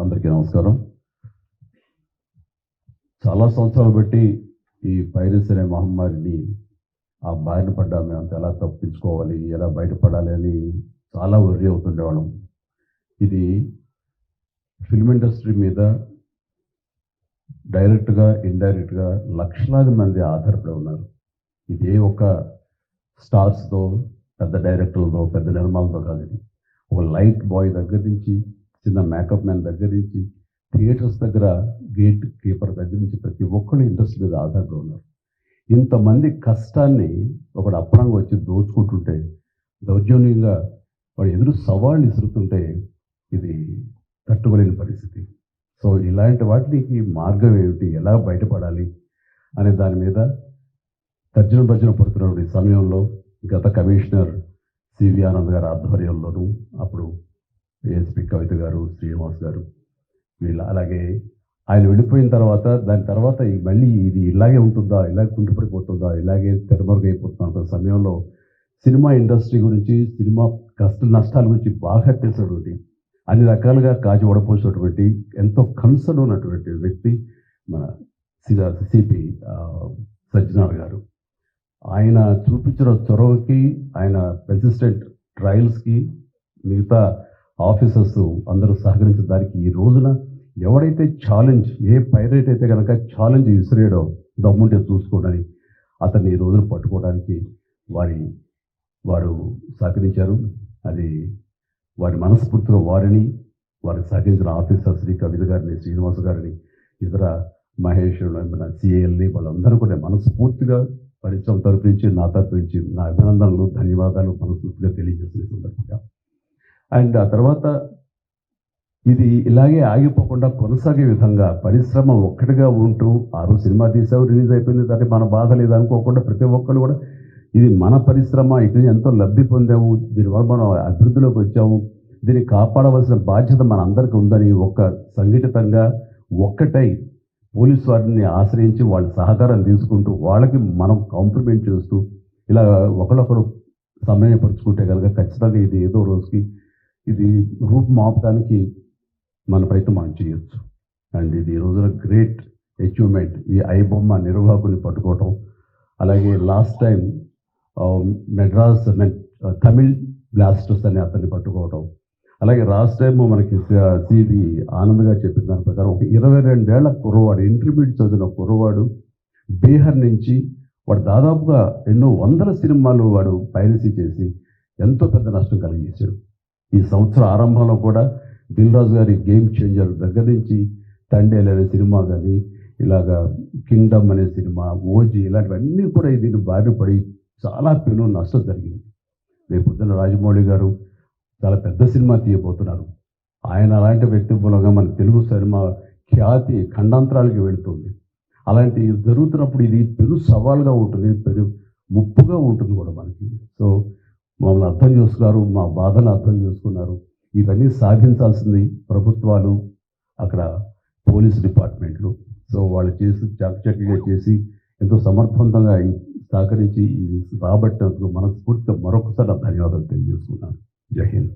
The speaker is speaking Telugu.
అందరికీ నమస్కారం. చాలా సంవత్సరాలు బట్టి ఈ పైరసీ అనే మహమ్మారిని ఆ బారిన పడ్డా మేము ఎలా తప్పించుకోవాలి, ఎలా బయటపడాలి అని చాలా వర్రీ అవుతుండేవాళ్ళం. ఇది ఫిల్మ్ ఇండస్ట్రీ మీద డైరెక్ట్గా ఇండైరెక్ట్గా లక్షలాది మంది ఆధారపడి ఉన్నారు. ఇది ఒక స్టార్స్తో, పెద్ద డైరెక్టర్లతో, పెద్ద నిర్మాలతో కాదు. ఇది ఒక లైట్ బాయ్ దగ్గర నుంచి, చిన్న మేకప్ మ్యాన్ దగ్గర నుంచి, థియేటర్స్ దగ్గర గేట్ కీపర్ దగ్గర నుంచి ప్రతి ఒక్కరు ఇండస్ట్రీ మీద ఆధారపడి ఉన్నారు. ఇంతమంది కష్టాన్ని ఒకడు అప్పనంగా వచ్చి దోచుకుంటుంటే, దౌర్జన్యంగా వాడు ఎదురు సవాళ్ళు ఇసురుతుంటే ఇది తట్టుకోలేని పరిస్థితి. సో ఇలాంటి వాటికి మార్గం ఏమిటి, ఎలా బయటపడాలి అనే దాని మీద తర్జన భర్జన పడుతున్న ఈ సమయంలో గత కమిషనర్ సివి ఆనంద్ గారి ఆధ్వర్యంలోనూ, అప్పుడు ఏఎస్పీ కవిత గారు, శ్రీనివాస్ గారు, వీళ్ళు, అలాగే ఆయన వెళ్ళిపోయిన తర్వాత దాని తర్వాత మళ్ళీ ఇది ఇలాగే ఉంటుందా, ఇలాగే కుంటుపడిపోతుందా, ఇలాగే తెరమరుగైపోతుందా అంత సమయంలో సినిమా ఇండస్ట్రీ గురించి, సినిమా కష్ట నష్టాల గురించి బాగా తెలిసినటువంటి, అన్ని రకాలుగా కాచి ఓడపోసినటువంటి, ఎంతో కన్సర్న్ ఉన్నటువంటి వ్యక్తి మన సిపి సజ్జనార్ గారు. ఆయన చూపించిన చొరవకి, ఆయన రెసిస్టెంట్ ట్రయల్స్కి మిగతా ఆఫీసర్స్ అందరూ సహకరించిన దానికి ఈ రోజున ఎవడైతే ఛాలెంజ్, ఏ పైరేట్ అయితే కనుక ఛాలెంజ్ విసిరేయడో దమ్ముంటే చూసుకోవడానికి, అతన్ని ఈ రోజున పట్టుకోవడానికి వారు సహకరించారు. అది వారి మనస్ఫూర్తిగా వారిని, వారికి సహకరించిన ఆఫీసర్ శ్రీ కవిత గారిని, శ్రీనివాస్ గారిని, ఇతర మహేష్, మన సిఏఎల్ని, వాళ్ళందరూ కూడా మనస్ఫూర్తిగా పరిశ్రమ తరపు నుంచి, నా తరపు నుంచి నా అభినందనలు, ధన్యవాదాలు మనస్ఫూర్తిగా తెలియజేసిన సందర్భంగా. అండ్ ఆ తర్వాత ఇది ఇలాగే ఆగిపోకుండా కొనసాగే విధంగా పరిశ్రమ ఒక్కటిగా ఉంటూ, ఆ రోజు సినిమా తీసావు, రిలీజ్ అయిపోయింది, దాన్ని మన బాధ లేదు అనుకోకుండా ప్రతి ఒక్కరు కూడా ఇది మన పరిశ్రమ, ఇటు ఎంతో లబ్ధి పొందాము, దీనివల్ల మనం అభివృద్ధిలోకి వచ్చాము, దీన్ని కాపాడవలసిన బాధ్యత మన అందరికీ ఉందని ఒక సంఘటితంగా ఒక్కటై పోలీసు వారిని ఆశ్రయించి వాళ్ళ సహకారం తీసుకుంటూ, వాళ్ళకి మనం కాంప్లిమెంట్ చేస్తూ ఇలా ఒకరొకరు సమన్వయపరుచుకుంటే కనుక ఖచ్చితంగా ఇది ఏదో రోజుకి ఇది రూపుమాపడానికి మన ప్రయత్నం మనం చేయొచ్చు. అండ్ ఇది ఈ రోజున గ్రేట్ అచీవ్మెంట్, ఈ ఐబొమ్మ నిర్వాహకుని పట్టుకోవటం. అలాగే last time Madras Tamil blasters అని అతన్ని పట్టుకోవటం. అలాగే లాస్ట్ టైం మనకి సివి ఆనంద్ గారు చెప్పిన దాని ప్రకారం ఒక 22 ఏళ్ల కుర్రవాడు, ఇంటర్మీడియట్ చదివిన కుర్రవాడు, బీహార్ నుంచి, వాడు దాదాపుగా ఎన్నో వందల సినిమాలు వాడు పైరసీ చేసి ఎంతో పెద్ద నష్టం కలిగించాడు. ఈ సంవత్సరం ఆరంభంలో కూడా దిల్ రాజు గారి గేమ్ చేంజర్ దగ్గర నుంచి, తండేల్ అనే సినిమా కానీ, ఇలాగా కింగ్డమ్ అనే సినిమా, ఓజీ, ఇలాంటివన్నీ కూడా దీన్ని బారిన పడి చాలా పెను నష్టం జరిగింది. రేపు పొద్దున్న రాజమౌళి గారు చాలా పెద్ద సినిమా తీయబోతున్నారు. ఆయన అలాంటి వ్యక్తి మూలంగా మన తెలుగు సినిమా ఖ్యాతి ఖండాంతరాలకి వెళుతుంది. అలాంటి జరుగుతున్నప్పుడు ఇది పెను సవాల్గా ఉంటుంది, పెను ముప్పుగా ఉంటుంది కూడా మనకి. సో మమ్మల్ని అర్థం చేసుకున్నారు, మా బాధను అర్థం చేసుకున్నారు. ఇవన్నీ సాధించాల్సింది ప్రభుత్వాలు, అక్కడ పోలీస్ డిపార్ట్మెంట్లు. సో వాళ్ళు చేసి చక్కగా చేసి ఎంతో సమర్థవంతంగా సహకరించి ఇది రాబట్టినందుకు మనస్ఫూర్తిగా మరొకసారి ధన్యవాదాలు తెలియజేసుకున్నాను. జై హింద్.